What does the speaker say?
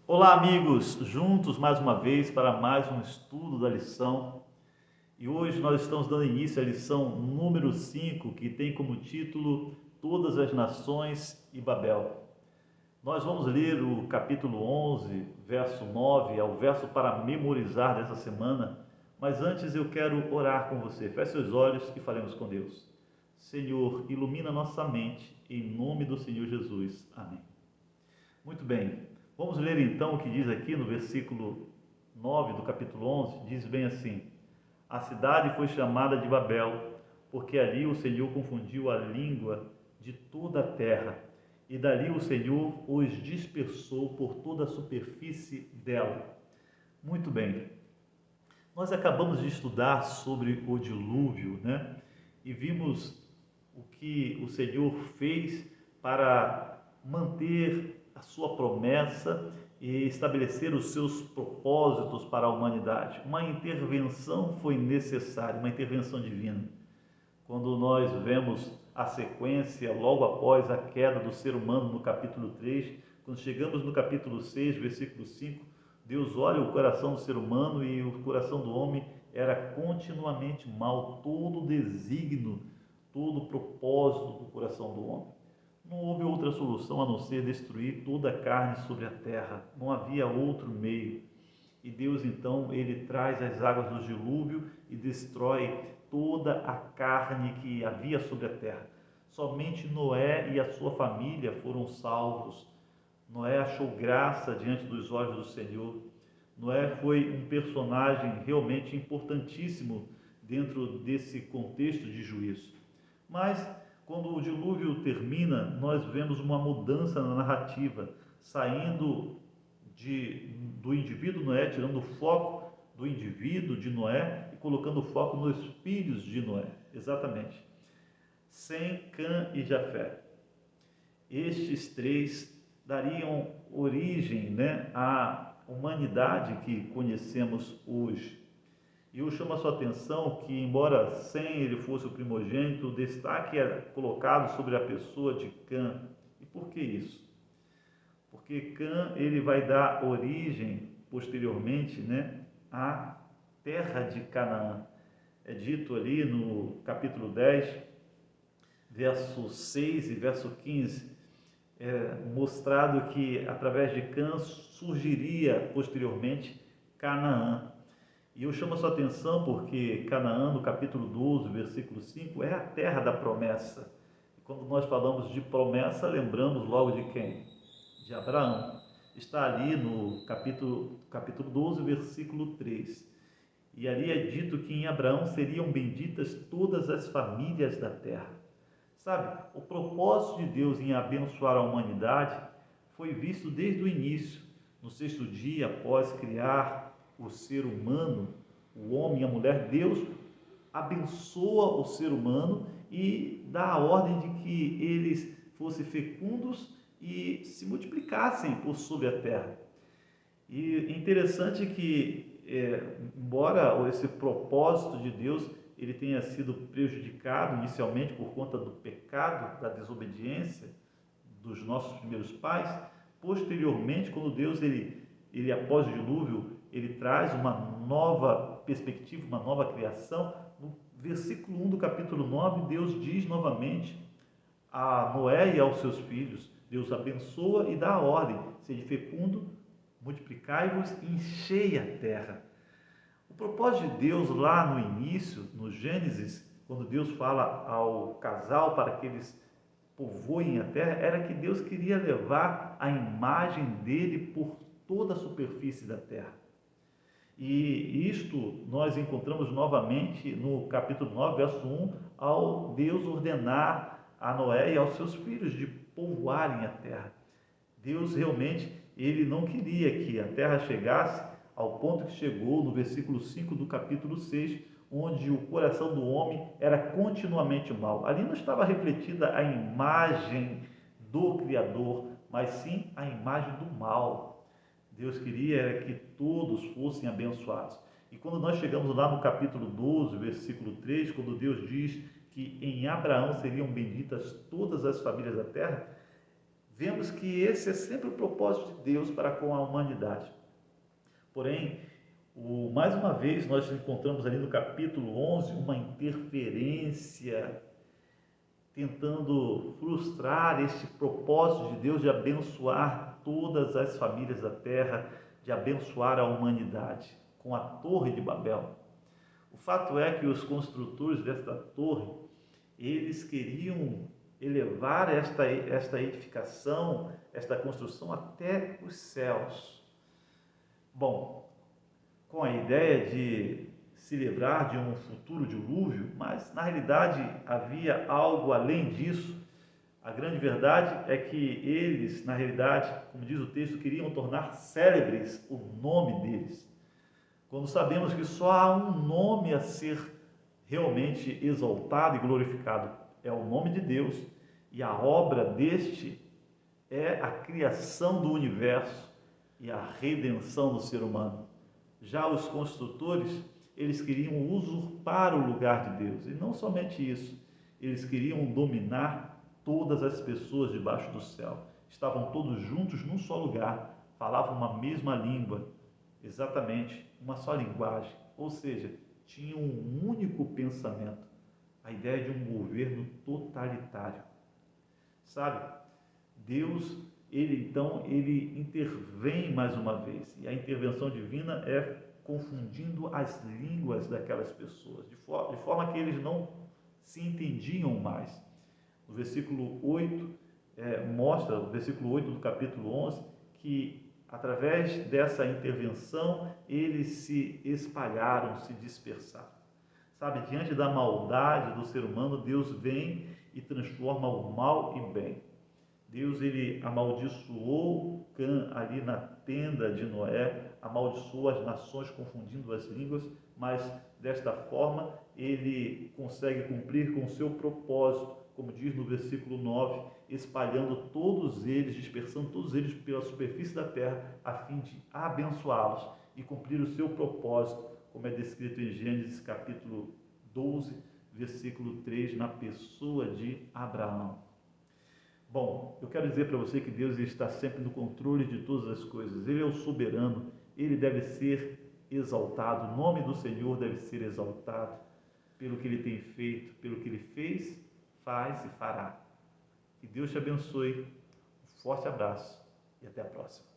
Olá, amigos, juntos mais uma vez para mais um estudo da lição. E hoje nós estamos dando início à lição número 5, que tem como título Todas as Nações e Babel. Nós vamos ler o capítulo 11, verso 9, é o verso para memorizar dessa semana, mas antes eu quero orar com você. Feche seus olhos e falemos com Deus. Senhor, ilumina nossa mente, em nome do Senhor Jesus. Amém. Muito bem, vamos ler então o que diz aqui no versículo 9 do capítulo 11, diz bem assim: A cidade foi chamada de Babel, porque ali o Senhor confundiu a língua de toda a terra, e dali o Senhor os dispersou por toda a superfície dela. Muito bem, nós acabamos de estudar sobre o dilúvio, né? E vimos o que o Senhor fez para manter a sua promessa e estabelecer os seus propósitos para a humanidade. Uma intervenção foi necessária, uma intervenção divina. Quando nós vemos a sequência logo após a queda do ser humano no capítulo 3, quando chegamos no capítulo 6, versículo 5, Deus olha o coração do ser humano e o coração do homem era continuamente mau, todo o desígnio, todo o propósito do coração do homem. Não houve outra solução a não ser destruir toda a carne sobre a terra, não havia outro meio. E Deus então, ele traz as águas do dilúvio e destrói toda a carne que havia sobre a terra. Somente Noé e a sua família foram salvos. Noé achou graça diante dos olhos do Senhor. Noé foi um personagem realmente importantíssimo dentro desse contexto de juízo. Mas quando o dilúvio termina, nós vemos uma mudança na narrativa, saindo do indivíduo Noé, tirando o foco do indivíduo de Noé e colocando o foco nos filhos de Noé. Exatamente. Sem, Cã e Jafé. Estes três dariam origem, né, à humanidade que conhecemos hoje. E eu chamo a sua atenção que, embora Sem ele fosse o primogênito, o destaque é colocado sobre a pessoa de Cã. E por que isso? Porque Cã ele vai dar origem posteriormente, né, à terra de Canaã. É dito ali no capítulo 10, verso 6 e verso 15, mostrado que através de Cã surgiria posteriormente Canaã. E eu chamo a sua atenção porque Canaã, no capítulo 12, versículo 5, é a terra da promessa. E quando nós falamos de promessa, lembramos logo de quem? De Abraão. Está ali no capítulo 12, versículo 3. E ali é dito que em Abraão seriam benditas todas as famílias da terra. Sabe, o propósito de Deus em abençoar a humanidade foi visto desde o início. No sexto dia, após criar o ser humano, o homem e a mulher, Deus abençoa o ser humano e dá a ordem de que eles fossem fecundos e se multiplicassem por sobre a terra. E é interessante que, embora esse propósito de Deus ele tenha sido prejudicado inicialmente por conta do pecado, da desobediência dos nossos primeiros pais, posteriormente, quando Deus ele após o dilúvio, ele traz uma nova perspectiva, uma nova criação. No versículo 1 do capítulo 9, Deus diz novamente a Noé e aos seus filhos, Deus abençoa e dá a ordem: sede fecundo, multiplicai-vos e enchei a terra. O propósito de Deus lá no início, no Gênesis, quando Deus fala ao casal para que eles povoem a terra, era que Deus queria levar a imagem dele por toda a superfície da terra. E isto nós encontramos novamente no capítulo 9, verso 1, ao Deus ordenar a Noé e aos seus filhos de povoarem a terra. Deus realmente, ele não queria que a terra chegasse ao ponto que chegou no versículo 5 do capítulo 6, onde o coração do homem era continuamente mau. Ali não estava refletida a imagem do Criador, mas sim a imagem do mal. Deus queria era que todos fossem abençoados. E quando nós chegamos lá no capítulo 12, versículo 3, quando Deus diz que em Abraão seriam benditas todas as famílias da terra, vemos que esse é sempre o propósito de Deus para com a humanidade. Porém, mais uma vez, nós encontramos ali no capítulo 11 uma interferência tentando frustrar este propósito de Deus de abençoar todas as famílias da terra, de abençoar a humanidade, com a Torre de Babel. O fato é que os construtores desta torre, eles queriam elevar esta edificação, esta construção até os céus. Bom, com a ideia de se livrar de um futuro dilúvio, mas na realidade havia algo além disso. A grande verdade é que eles, na realidade, como diz o texto, queriam tornar célebres o nome deles. Quando sabemos que só há um nome a ser realmente exaltado e glorificado, é o nome de Deus, e a obra deste é a criação do universo e a redenção do ser humano. Já os construtores, eles queriam usurpar o lugar de Deus, e não somente isso, eles queriam dominar todas as pessoas debaixo do céu. Estavam todos juntos num só lugar, falavam uma mesma língua, exatamente, uma só linguagem, ou seja, tinham um único pensamento, a ideia de um governo totalitário. Sabe, Deus, ele intervém mais uma vez, e a intervenção divina é confundindo as línguas daquelas pessoas, de forma que eles não se entendiam mais. O versículo 8 mostra, o versículo 8 do capítulo 11, que através dessa intervenção eles se espalharam, se dispersaram. Sabe, diante da maldade do ser humano, Deus vem e transforma o mal em bem. Deus, ele amaldiçoou Cã ali na tenda de Noé, amaldiçoou as nações confundindo as línguas, mas desta forma ele consegue cumprir com o seu propósito, como diz no versículo 9, espalhando todos eles, dispersando todos eles pela superfície da terra, a fim de abençoá-los e cumprir o seu propósito, como é descrito em Gênesis capítulo 12, versículo 3, na pessoa de Abraão. Bom, eu quero dizer para você que Deus está sempre no controle de todas as coisas. Ele é o soberano, ele deve ser exaltado, o nome do Senhor deve ser exaltado pelo que ele tem feito, pelo que ele fez, faz e fará. Que Deus te abençoe. Um forte abraço e até a próxima.